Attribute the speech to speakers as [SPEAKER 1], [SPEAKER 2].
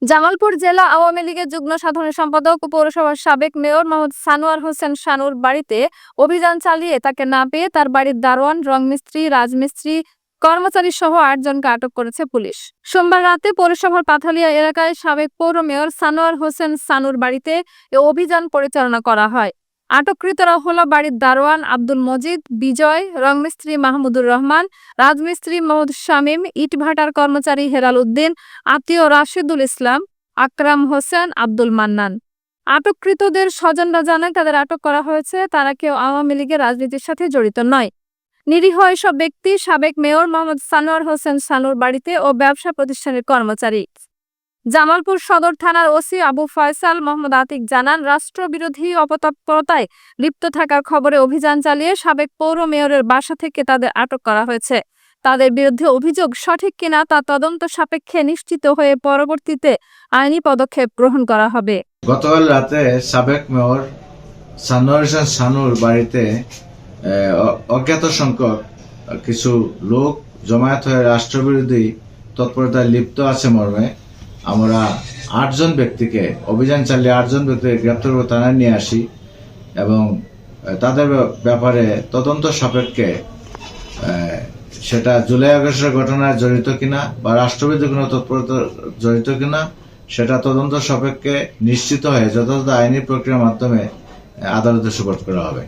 [SPEAKER 1] জামালপুর জেলা আওয়ামী লীগের যুগ্ম সাধারণ সম্পাদক ও পৌরসভার সাবেক মেয়র মোহাম্মদ সানোয়ার হোসেন শানুর বাড়িতে অভিযান চালিয়ে তাকে না পেয়ে তার বাড়ির দারোয়ান, রংমিস্ত্রি, রাজমিস্ত্রি, কর্মচারী সহ ৮ জনকে আটক করেছে পুলিশ। সোমবার রাতে পৌরসভার পাথালিয়া এলাকায় সাবেক পৌর মেয়র সানোয়ার হোসেন শানুর বাড়িতে এ অভিযান পরিচালনা করা হয়। আটককৃতরা হলো বাড়ির দারোয়ান আব্দুল মজিদ, বিজয়, রংমিস্ত্রি মাহমুদুর রহমান, রাজমিস্ত্রি মোহাম্মদ শামীম, ইটভাটার কর্মচারী হেলাল উদ্দিন, আত্মীয় রাশিদুল ইসলাম, আকরাম হোসেন, আব্দুল মান্নান। আটককৃতদের স্বজনরা জানায় তাদের আটক করা হয়েছে, তারা কেউ আওয়ামী লীগের রাজনীতির সাথে জড়িত নয়। নিরীহ এসব ব্যক্তি সাবেক মেয়র মোহাম্মদ সানোয়ার হোসেন শানুর বাড়িতে ও ব্যবসা প্রতিষ্ঠানের কর্মচারী। জামালপুর সদর থানার ওসি আবু ফয়সাল মোহাম্মদ আতিক জানান, রাষ্ট্রবিরোধী অপতৎপরতায় লিপ্ত থাকার খবরে অভিযান চালিয়ে সাবেক পৌর মেয়রের বাসা থেকে তাদের আটক করা হয়েছে। তাদের বিরুদ্ধে অভিযোগ সঠিক কিনা তা তদন্ত সাপেক্ষে নিশ্চিত হয়ে পরবর্তীতে আইনি পদক্ষেপ গ্রহণ করা হবে।
[SPEAKER 2] গতকাল রাতে সাবেক মেয়র সানোয়ার হোসেন শানুর বাড়িতে অজ্ঞাত সংখ্যক কিছু লোক জমায়েত হয়ে রাষ্ট্রবিরোধী তৎপরতায় লিপ্ত আছে মর্মে আমরা ৮ জন ব্যক্তিকে অভিযান চালিয়ে ৮ জন ব্যক্তিকে গ্রেপ্তার করে থানায় নিয়ে আসি এবং তাদের ব্যাপারে তদন্ত সাপেক্ষে সেটা জুলাই আগস্টের ঘটনায় জড়িত কিনা বা রাষ্ট্রবিরোধী কোনো তৎপরতা জড়িত কিনা সেটা তদন্ত সাপেক্ষে নিশ্চিত হয়ে যথাযথ আইনি প্রক্রিয়ার মাধ্যমে আদালতে সুপারিশ করা হবে।